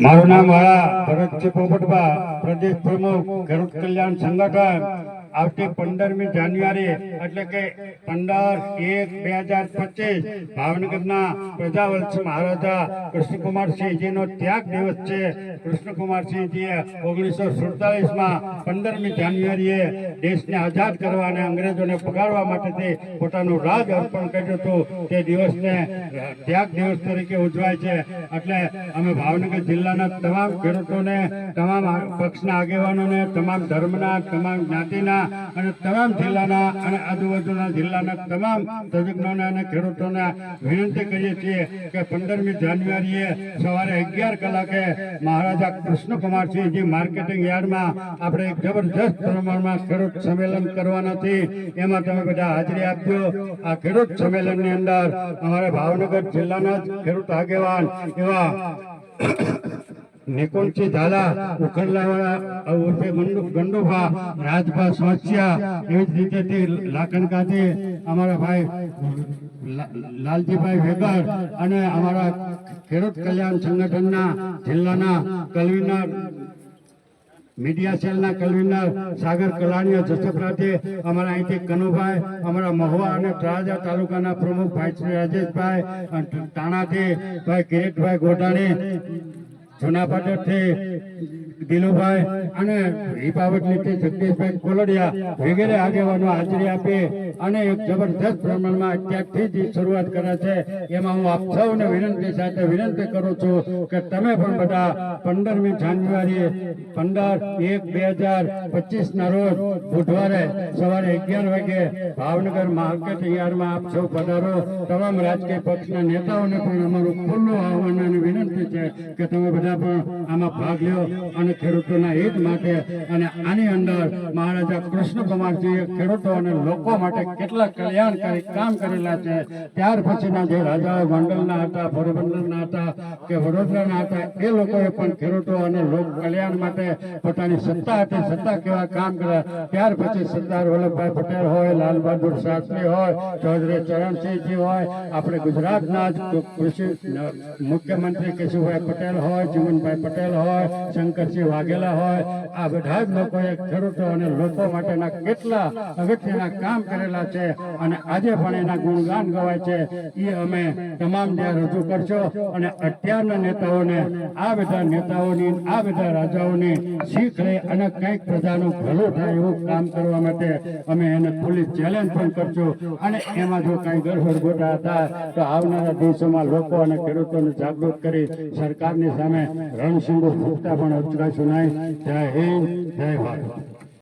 મારું નામ વાળા ભરતજી પોપટભા, પ્રદેશ પ્રમુખ ખેડૂત કલ્યાણ સંગઠન। આવતી 15મી જાન્યુઆરી એટલે કે 15/1/2025 ભાવનગરના પ્રજાવત્સ મહારાજા કૃષ્ણકુમારસિંહજીનો ત્યાગ દિવસ છે। કૃષ્ણકુમારસિંહજીએ 1947માં 15મી જાન્યુઆરીએ દેશને આઝાદ કરવા અને અંગ્રેજોને પગાડવા માટે પોતાનું રાજ અર્પણ કર્યું હતું। તે દિવસને ત્યાગ દિવસ તરીકે ઉજવાય છે। એટલે અમે ભાવનગર જિલ્લાના તમામ ખેડૂતોને, તમામ પક્ષના આગેવાનોને, તમામ ધર્મના, તમામ જ્ઞાતિના અને તમામ જિલ્લાના અને આજુબાજુના જિલ્લાના તમામ તજજ્ઞોને અને ખેડૂતોને વિનંતી કરીએ છીએ કે 15મી જાન્યુઆરીએ સવારે 11 કલાકે મહારાજા કૃષ્ણકુમારસિંહજી માર્કેટિંગ યાર્ડમાં આપણે એક જબરજસ્ત પ્રમાણમાં ખેડૂત સંમેલન કરવાના છીએ। એમાં તમે બધા હાજરી આપજો। આ ખેડૂત સંમેલનની અંદર અમારા ભાવનગર જિલ્લાના ખેડૂત આગેવાન એવા નિકુંજસિંહ ઝાલા, ઉખરલાવાળા ઉર્ફે ગંડુભા, રાજભા સોચિયા, એવી જ રીતે લાખનકાથી અમારા ભાઈ લાલજીભાઈ વેગર અને અમારા ખેડૂત કલ્યાણ સંગઠનના જિલ્લાના કન્વીનર, મીડિયા સેલના કન્વીનર સાગર કલાણીયા જસપરાથી, અમારા અહીંથી કનુભાઈ, અમારા મહુવા અને તળાજા તાલુકાના પ્રમુખ ભાઈ શ્રી રાજેશભાઈ, તાણાથી ભાઈ કિરીટભાઈ ગોટાણી, જુનાપાટણથી દિલુભાઈ અને હિપાવટલીથી જગદીશભાઈ કોલડિયા વગેરે આગેવાનો હાજરી આપી અને એક જબરદસ્ત પ્રમાણમાં અત્યારથી જ શરૂઆત કરે છે। એમાં હું આપ સૌને વિનંતી સાથે વિનંતી કરું છું કે તમે પણ બધા 15મી જાન્યુઆરી 15/1/2025ના રોજ બુધવારે સવારે 11 વાગે ભાવનગર માર્કેટ યાર્ડમાં આપ સૌ પધારો। તમામ રાજકીય પક્ષના નેતાઓને પણ અમારું ખુલ્લું આહવાન અને વિનંતી છે કે તમે બધા પણ આમાં ભાગ લ્યો અને ખેડૂતોના હિત માટે અને આની અંદર મહારાજા કૃષ્ણકુમારસિંહે ખેડૂતો અને લોકો માટે કેટલા કલ્યાણકારી કામ કરેલા છે। ત્યાર પછીના જે રાજાઓ ગોંડલના હતા, પોરબંદરના હતા કે વડોદરાના હતા, એ લોકોએ પણ ખેડૂતો અને લોક કલ્યાણ માટે પોતાની સત્તા હતી, સત્તા કેવા કામ કર્યા। ત્યાર પછી સરદાર વલ્લભભાઈ પટેલ હોય, લાલ બહાદુર શાસ્ત્રી હોય, ચૌધરી ચરણસિંહજી હોય, આપણે ગુજરાતના જ કૃષિ મુખ્યમંત્રી કેશુભાઈ પટેલ હોય, ચીમનભાઈ પટેલ હોય, શંકરસિંહ વાઘેલા હોય, આ બધા જ લોકોએ ખેડૂતો અને લોકો માટેના કેટલા અગત્યના કામ કરેલા છે અને આજે પણ એના ગુણગાન ગવાય છે। એ અમે તમામ ત્યાં રજૂ કરશો અને અત્યારના નેતાઓને, આ બધા નેતાઓની, આ બધા રાજાઓની શીખ લઈ અને કંઈક પ્રજાનું ભલું થાય એવું કામ કરવા માટે અમે એને ખુલ્લી ચેલેન્જ પણ કરશું અને એમાં જો કંઈ ગડબડ ગોટા હતા તો આવનારા દિવસોમાં લોકો અને ખેડૂતોને જાગૃત કરી સરકારની સામે રણસિંગો ફૂંકતા પણ અચકાશું નહીં। જય હિન્દ, જય ભારત।